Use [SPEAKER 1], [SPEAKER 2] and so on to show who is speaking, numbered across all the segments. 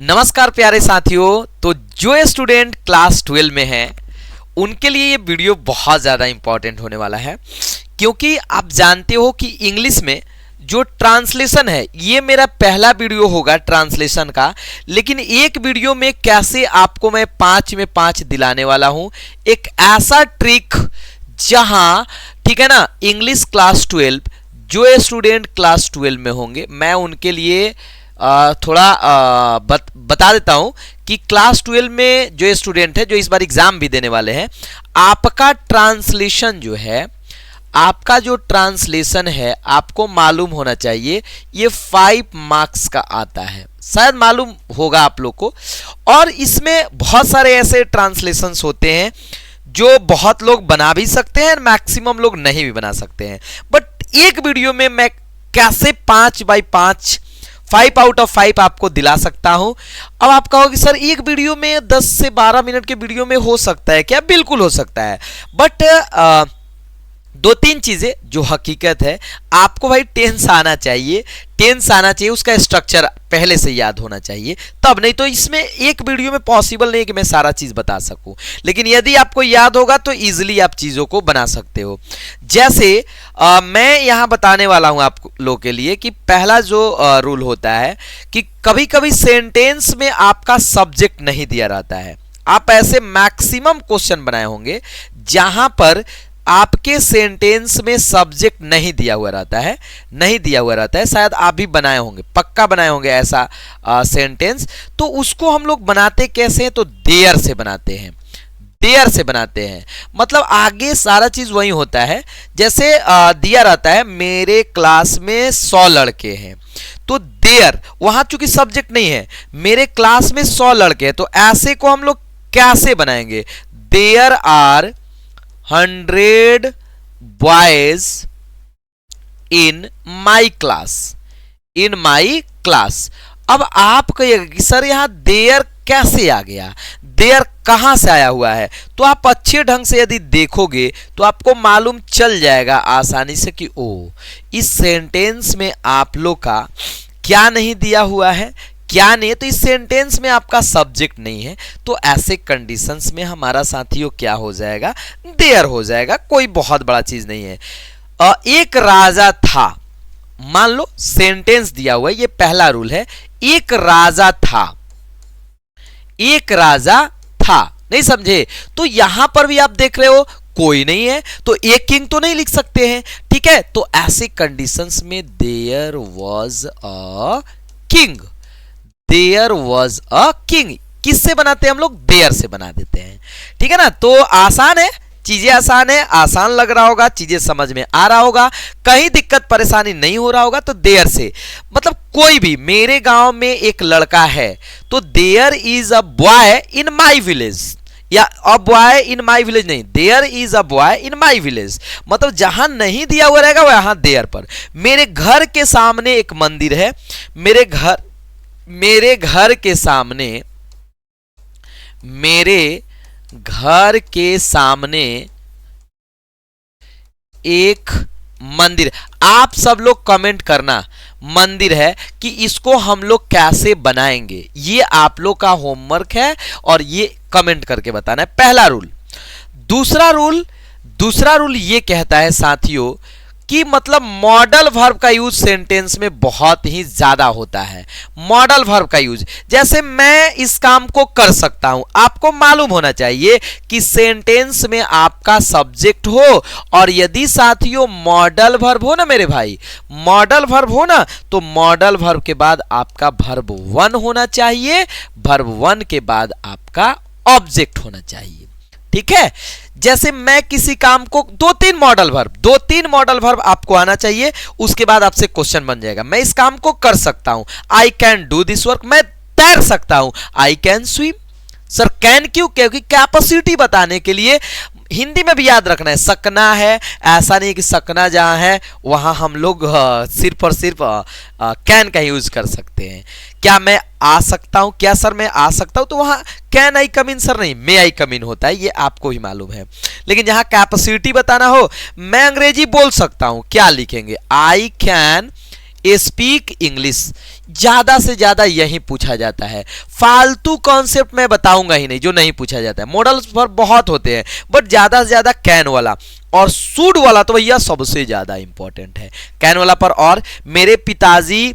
[SPEAKER 1] नमस्कार प्यारे साथियों। तो जो स्टूडेंट क्लास 12 में हैं उनके लिए ये वीडियो बहुत ज़्यादा इंपॉर्टेंट होने वाला है, क्योंकि आप जानते हो कि इंग्लिश में जो ट्रांसलेशन है ये मेरा पहला वीडियो होगा ट्रांसलेशन का। लेकिन एक वीडियो में कैसे आपको मैं 5 में 5 दिलाने वाला हूँ, एक ऐसा ट्रिक जहां, ठीक है ना, इंग्लिश क्लास 12 जो स्टूडेंट क्लास 12 में होंगे मैं उनके लिए थोड़ा बता देता हूं कि क्लास 12 में जो स्टूडेंट है जो इस बार एग्जाम भी देने वाले हैं, आपका ट्रांसलेशन जो है, आपका जो ट्रांसलेशन है आपको मालूम होना चाहिए। ये 5 मार्क्स का आता है, शायद मालूम होगा आप लोग को। और इसमें बहुत सारे ऐसे ट्रांसलेशंस होते हैं जो बहुत लोग बना भी सकते हैं, मैक्सिमम लोग नहीं भी बना सकते हैं। बट एक वीडियो में मैं कैसे 5 बाई 5 5 आउट ऑफ 5 आपको दिला सकता हूं। अब आप कहोगे सर एक वीडियो में 10 से 12 मिनट के वीडियो में हो सकता है क्या? बिल्कुल हो सकता है, बट 2-3 चीजें जो हकीकत है, आपको भाई टेंस आना चाहिए, उसका स्ट्रक्चर पहले से याद होना चाहिए, तब नहीं तो इसमें एक वीडियो में पॉसिबल नहीं है कि मैं सारा चीज बता सकूं। लेकिन यदि आपको याद होगा तो इजीली आप चीजों को बना सकते हो। जैसे मैं यहां बताने वाला हूं आप लोगों के लिए कि पहला जो रूल होता है कि कभी कभी सेंटेंस में आपका सब्जेक्ट नहीं दिया रहता है। आप ऐसे मैक्सिमम क्वेश्चन बनाए होंगे जहां पर आपके सेंटेंस में सब्जेक्ट नहीं दिया हुआ रहता है, शायद आप भी बनाए होंगे, पक्का बनाए होंगे ऐसा सेंटेंस। तो उसको हम लोग बनाते कैसे हैं? तो देयर से बनाते हैं, मतलब आगे सारा चीज वही होता है। जैसे दिया रहता है मेरे क्लास में 100 लड़के हैं, तो देयर वहां चूंकि सब्जेक्ट नहीं है, मेरे क्लास में 100 लड़के हैं, तो ऐसे को हम लोग कैसे बनाएंगे? There are 100 boys in my class. अब आप कहिएगा कि सर यहां देयर कैसे आ गया, देयर कहां से आया हुआ है? तो आप अच्छे ढंग से यदि देखोगे तो आपको मालूम चल जाएगा आसानी से कि ओ, इस सेंटेंस में आप लोग का क्या नहीं दिया हुआ है, क्या नहीं है। तो इस सेंटेंस में आपका सब्जेक्ट नहीं है, तो ऐसे कंडीशंस में हमारा साथियों क्या हो जाएगा? देयर हो जाएगा, कोई बहुत बड़ा चीज नहीं है। एक राजा था, मान लो सेंटेंस दिया हुआ है, ये पहला रूल है, एक राजा था, नहीं समझे? तो यहां पर भी आप देख रहे हो कोई नहीं है, तो एक किंग तो नहीं लिख सकते हैं, ठीक है? तो ऐसे कंडीशंस में देयर वॉज अ किंग, किससे बनाते हैं हम लोग? देयर से बना देते हैं, ठीक है ना? तो आसान है, चीजें आसान है, आसान लग रहा होगा, चीजें समझ में आ रहा होगा, कहीं दिक्कत परेशानी नहीं हो रहा होगा, तो देयर से मतलब कोई भी, मेरे गांव में एक लड़का है, तो there is a boy in my village, या a boy in my village नहीं, there is a boy in my village, मतलब जहां नहीं दिया हुआ रहेगा वहां देयर पर। मेरे घर के सामने एक मंदिर है, मेरे घर के सामने एक मंदिर। आप सब लोग कमेंट करना मंदिर है कि इसको हम लोग कैसे बनाएंगे, ये आप लोग का होमवर्क है और ये कमेंट करके बताना है, पहला रूल। दूसरा रूल ये कहता है साथियों कि मतलब मॉडल वर्ब का यूज सेंटेंस में बहुत ही ज्यादा होता है। मॉडल वर्ब का यूज, जैसे मैं इस काम को कर सकता हूं, आपको मालूम होना चाहिए कि सेंटेंस में आपका सब्जेक्ट हो, और यदि साथियों मॉडल वर्ब हो ना मेरे भाई, मॉडल वर्ब हो ना, तो मॉडल वर्ब के बाद आपका वर्ब 1 होना चाहिए, वर्ब 1 के बाद आपका ऑब्जेक्ट होना चाहिए, ठीक है? जैसे मैं किसी काम को 2-3 मॉडल वर्ब आपको आना चाहिए, उसके बाद आपसे क्वेश्चन बन जाएगा। मैं इस काम को कर सकता हूं, I can do this work, मैं तैर सकता हूं, I can swim. Sir can क्यों? क्योंकि कैपेसिटी बताने के लिए। हिंदी में भी याद रखना है, सकना है, ऐसा नहीं कि सकना जहां है वहां हम लोग सिर्फ और सिर्फ कैन का यूज कर सकते हैं। क्या मैं आ सकता हूं? क्या सर मैं आ सकता हूं? तो वहां can I come in sir नहीं, मे आई कम इन होता है, ये आपको ही मालूम है। लेकिन जहां कैपेसिटी बताना हो, मैं अंग्रेजी बोल सकता हूं, क्या लिखेंगे? आई कैन स्पीक इंग्लिश, ज्यादा से ज्यादा यही पूछा जाता है। फालतू कॉन्सेप्ट मैं बताऊंगा ही नहीं जो नहीं पूछा जाता है। मॉडल्स पर बहुत होते हैं बट ज्यादा से ज्यादा कैन वाला और शुड वाला तो भैया सबसे ज्यादा इंपॉर्टेंट है। कैन वाला पर और मेरे पिताजी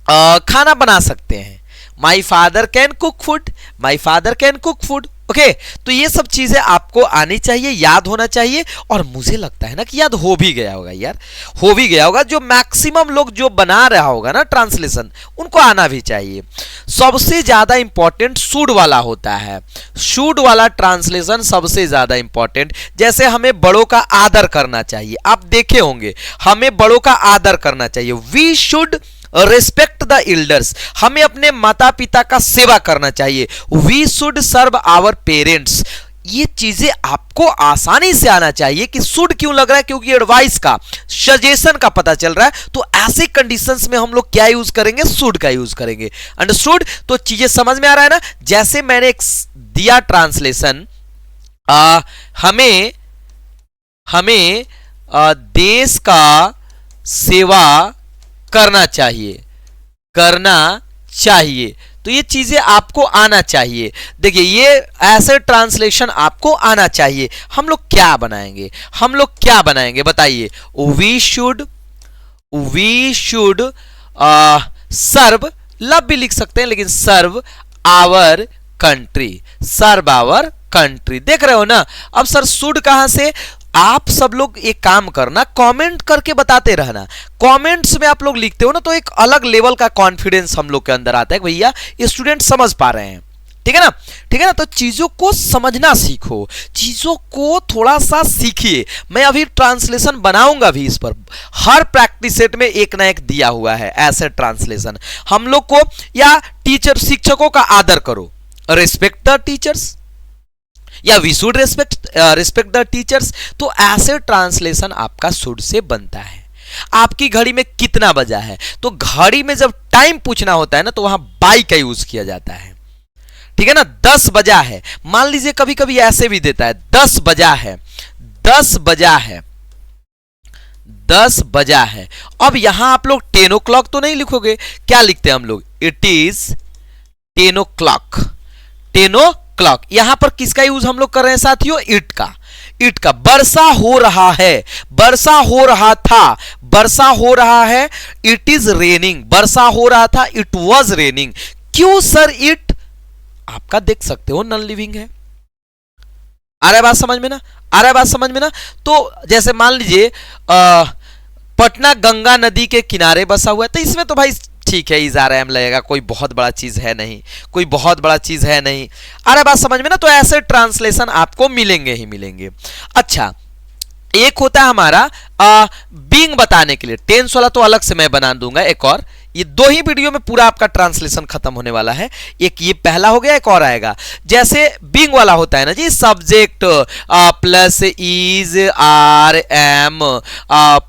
[SPEAKER 1] खाना बना सकते हैं, my father can cook food, my father can cook food. Okay, तो ये सब चीजें आपको आनी चाहिए, याद होना चाहिए और मुझे लगता है ना कि याद हो भी गया होगा यार, हो भी गया होगा। जो मैक्सिमम लोग जो बना रहा होगा ना ट्रांसलेशन, उनको आना भी चाहिए। सबसे ज्यादा इंपॉर्टेंट शुड वाला होता है, शुड वाला ट्रांसलेशन सबसे ज्यादा इंपॉर्टेंट। जैसे हमें बड़ों का आदर करना चाहिए, आप देखे होंगे हमें बड़ों का आदर करना चाहिए। We should respect the elders, हमें अपने माता पिता का सेवा करना चाहिए। We should serve our parents, ये चीजें आपको आसानी से आना चाहिए। कि शुड क्यों लग रहा है, क्योंकि एडवाइस का, सजेशन का पता चल रहा है। तो ऐसे कंडीशंस में हम लोग क्या यूज करेंगे, शुड का यूज करेंगे। अंडरस्टूड? तो चीजें समझ में आ रहा है ना। जैसे मैंने एक दिया ट्रांसलेशन, हमें देश का सेवा करना चाहिए, तो ये चीजें आपको आना चाहिए। देखिए ये ऐसे ट्रांसलेशन आपको आना चाहिए। हम लोग क्या बनाएंगे बताइए। वी शुड सर्व, लव भी लिख सकते हैं लेकिन सर्व आवर कंट्री, देख रहे हो ना। अब सर शुड कहां से, आप सब लोग एक काम करना, कमेंट करके बताते रहना। कमेंट्स में आप लोग लिखते हो ना तो एक अलग लेवल का कॉन्फिडेंस हम लोग के अंदर आता है कि भैया ये स्टूडेंट समझ पा रहे हैं। ठीक है ना, तो चीजों को समझना सीखो, चीजों को थोड़ा सा सीखिए। मैं अभी ट्रांसलेशन बनाऊंगा भी इस पर, हर प्रैक्टिस सेट में एक ना एक दिया हुआ है ऐसे ट्रांसलेशन हम लोग को। या टीचर, शिक्षकों का आदर करो, रिस्पेक्ट द टीचर्स, या we should respect the teachers. तो ऐसे ट्रांसलेशन आपका शुड से बनता है। आपकी घड़ी में कितना बजा है, तो घड़ी में जब टाइम पूछना होता है ना तो वहां बाई का यूज किया जाता है। ठीक है ना, 10 बजा है, मान लीजिए कभी कभी ऐसे भी देता है 10 बजा है। अब यहां आप लोग 10 o'clock तो नहीं लिखोगे, क्या लिखते हैं हम लोग, इट इज 10 o'clock, 10 o'clock। यहां पर किसका यूज हम लोग कर रहे हैं साथियों, इट का। वर्षा हो रहा है, वर्षा हो रहा था, वर्षा हो रहा है। इट इज रेनिंग, वर्षा हो रहा था, इट वॉज रेनिंग। क्यों सर, इट आपका देख सकते हो नॉन लिविंग है। आ रहा है बात समझ में ना। तो जैसे मान लीजिए पटना गंगा नदी के किनारे बसा हुआ है, तो इसमें तो भाई ठीक है, इज आर एम लगेगा, कोई बहुत बड़ा चीज है नहीं। अरे बात समझ में ना। तो ऐसे ट्रांसलेशन आपको मिलेंगे ही मिलेंगे। अच्छा, एक होता है हमारा बीइंग बताने के लिए, टेंस वाला तो अलग से मैं बना दूंगा एक और। ये 2 ही वीडियो में पूरा आपका ट्रांसलेशन खत्म होने वाला है। एक ये पहला हो गया, एक और आएगा। जैसे बीइंग वाला होता है ना जी, subject plus is are am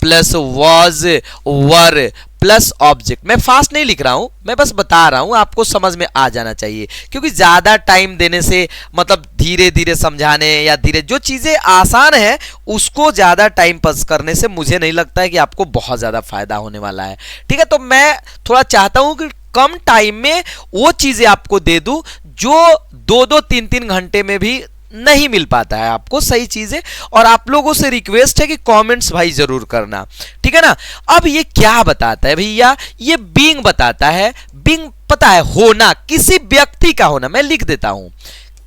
[SPEAKER 1] plus was were plus object. मैं फास्ट नहीं लिख रहा हूं, मैं बस बता रहा हूं, आपको समझ में आ जाना चाहिए। क्योंकि ज्यादा टाइम देने से, मतलब धीरे धीरे समझाने या धीरे, जो चीजें आसान है उसको ज्यादा टाइम पास करने से मुझे नहीं लगता है कि आपको बहुत ज्यादा फायदा होने वाला है। ठीक है, तो मैं थोड़ा चाहता हूं कि कम टाइम में वो चीजें आपको दे दूं जो 2-2, 3-3 घंटे में भी नहीं मिल पाता है आपको सही चीजें। और आप लोगों से रिक्वेस्ट है कि कमेंट्स भाई जरूर करना, ठीक है ना। अब ये क्या बताता है भैया, ये बीइंग बताता है। बीइंग पता है, होना, किसी व्यक्ति का होना। मैं लिख देता हूं,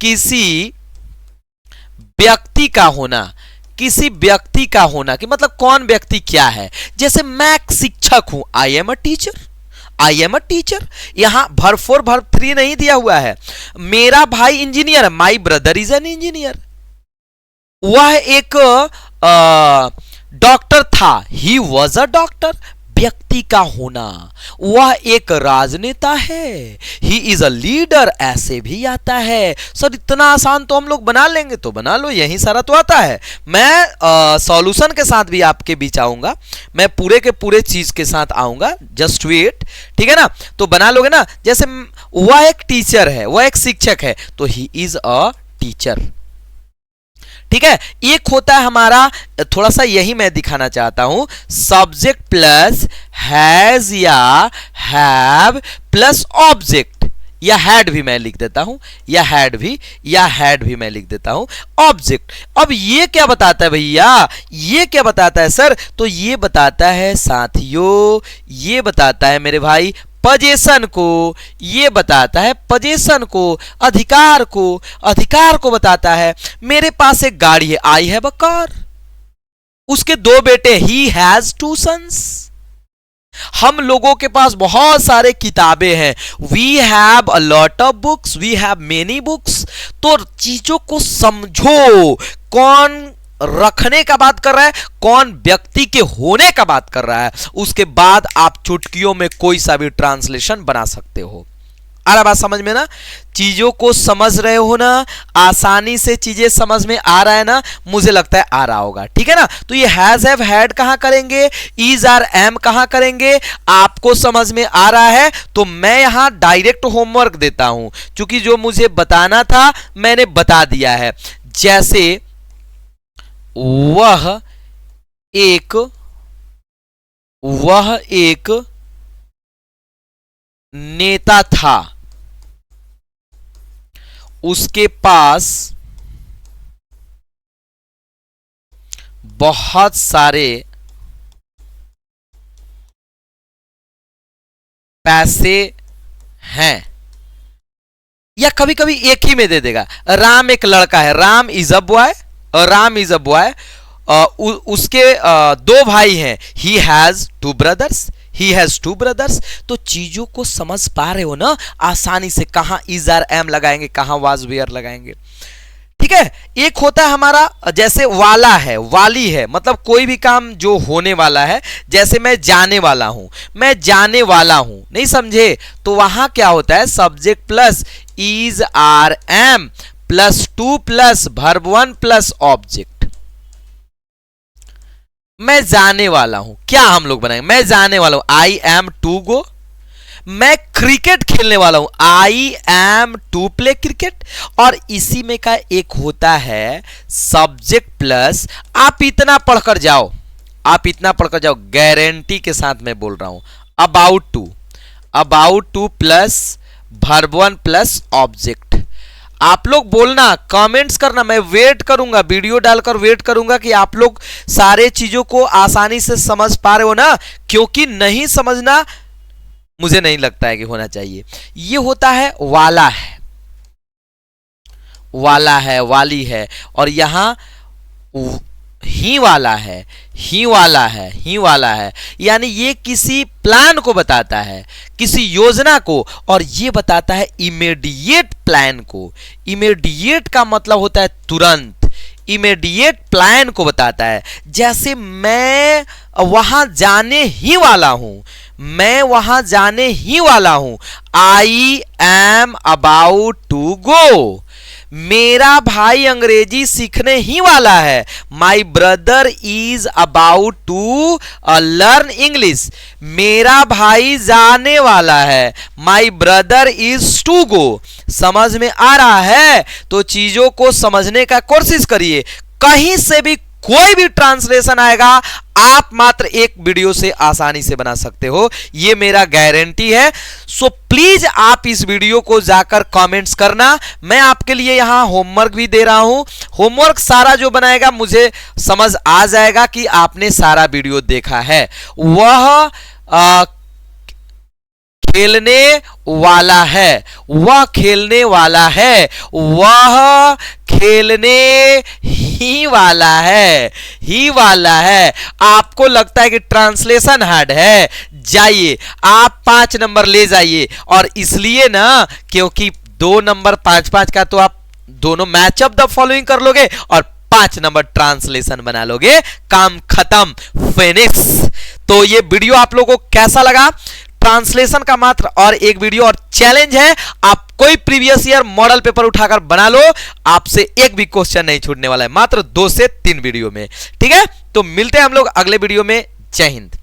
[SPEAKER 1] किसी व्यक्ति का होना, कि मतलब कौन व्यक्ति क्या है। जैसे मैं एक शिक्षक हूं, आई एम अ टीचर। यहां वर्ब 4 वर्ब 3 नहीं दिया हुआ है। मेरा भाई इंजीनियर है, my brother is an engineer. वह एक डॉक्टर था, ही वॉज अ डॉक्टर। व्यक्ति का होना। वह एक राजनेता है, ही इज अ लीडर, ऐसे भी आता है। सर इतना आसान तो हम लोग बना लेंगे, तो बना लो, यही सारा तो आता है। मैं सॉल्यूशन के साथ भी आपके बीच आऊंगा, मैं पूरे के पूरे चीज के साथ आऊंगा, जस्ट वेट, ठीक है ना। तो बना लोगे ना। जैसे वह एक टीचर है, वह एक शिक्षक है, तो ही इज अ टीचर, ठीक है। एक होता है हमारा, थोड़ा सा यही मैं दिखाना चाहता हूं, सब्जेक्ट प्लस हैज या हैव प्लस ऑब्जेक्ट, या हैड भी मैं लिख देता हूं, या हैड भी मैं लिख देता हूं, ऑब्जेक्ट। अब ये क्या बताता है भैया, ये क्या बताता है सर, तो ये बताता है साथियों, ये बताता है मेरे भाई पोजीशन को, ये बताता है पोजीशन को, अधिकार को बताता है। मेरे पास एक गाड़ी है, आई हैव अ कार, उसके दो बेटे, ही हैज टू सन्स। हम लोगों के पास बहुत सारे किताबें हैं, we have a lot of books, we have many books. तो चीजों को समझो, कौन रखने का बात कर रहा है, कौन व्यक्ति के होने का बात कर रहा है, उसके बाद आप चुटकियों में कोई सा भी ट्रांसलेशन बना सकते हो। आ रहा बात समझ में ना, चीजों को समझ रहे हो ना, आसानी से चीजें समझ में आ रहा है ना, मुझे लगता है आ रहा होगा, ठीक है ना। तो ये हैज हैव हैड कहां करेंगे, इज आर एम कहां करेंगे, आपको समझ में आ रहा है तो मैं यहां डायरेक्ट होमवर्क देता हूं, क्योंकि जो मुझे बताना था मैंने बता दिया है। जैसे वह एक नेता था, उसके पास बहुत सारे पैसे हैं, या कभी कभी एक ही में दे देगा। राम एक लड़का है, राम इज अ बॉय, उसके दो भाई हैं, ही हैज टू ब्रदर्स। तो चीजों को समझ पा रहे हो ना आसानी से, कहां इज आर एम लगाएंगे, कहां वाज वेयर लगाएंगे, ठीक है। एक होता है हमारा, जैसे वाला है, वाली है, मतलब कोई भी काम जो होने वाला है, जैसे मैं जाने वाला हूं, नहीं समझे, तो वहां क्या होता है, subject plus is are am plus to plus verb one plus object. मैं जाने वाला हूं, क्या हम लोग बनाएंगे, मैं जाने वाला हूं, आई एम टू गो। मैं क्रिकेट खेलने वाला हूं, I am to play cricket. और इसी में का एक होता है सब्जेक्ट प्लस, आप इतना पढ़कर जाओ, गारंटी के साथ मैं बोल रहा हूं, about to plus verb one plus object. आप लोग बोलना, कमेंट्स करना, मैं वेट करूंगा, वीडियो डालकर वेट करूंगा कि आप लोग सारे चीजों को आसानी से समझ पा रहे हो ना, क्योंकि नहीं समझना मुझे नहीं लगता है कि होना चाहिए। ये होता है वाला है, वाली है, और यहां ही वाला है, यानी ये किसी प्लान को बताता है, किसी योजना को, और ये बताता है इमीडिएट प्लान को। इमीडिएट का मतलब होता है तुरंत, इमीडिएट प्लान को बताता है। जैसे मैं वहां जाने ही वाला हूं, I am about to go. मेरा भाई अंग्रेजी सीखने ही वाला है, my brother is about to learn English. मेरा भाई जाने वाला है, my brother is to go. समझ में आ रहा है, तो चीजों को समझने का कोशिश करिए, कहीं से भी कोई भी ट्रांसलेशन आएगा आप मात्र एक वीडियो से आसानी से बना सकते हो, ये मेरा गारंटी है। सो प्लीज आप इस वीडियो को जाकर कमेंट्स करना। मैं आपके लिए यहां होमवर्क भी दे रहा हूं, होमवर्क सारा जो बनाएगा मुझे समझ आ जाएगा कि आपने सारा वीडियो देखा है। वह खेलने वाला है, वह खेलने ही वाला है। आपको लगता है कि ट्रांसलेशन हार्ड है, जाइए आप 5 नंबर ले जाइए। और इसलिए ना, क्योंकि 2 नंबर 5-5 का तो आप दोनों मैच अप द फॉलोइंग कर लोगे और 5 नंबर ट्रांसलेशन बना लोगे, काम खत्म, फिनिश। तो ये वीडियो आप लोगों को कैसा लगा? ट्रांसलेशन का मात्र और एक वीडियो और चैलेंज है, आप कोई प्रीवियस ईयर मॉडल पेपर उठाकर बना लो, आपसे एक भी क्वेश्चन नहीं छूटने वाला है, मात्र 2 से 3 वीडियो में। ठीक है, तो मिलते हैं हम लोग अगले वीडियो में। जय हिंद।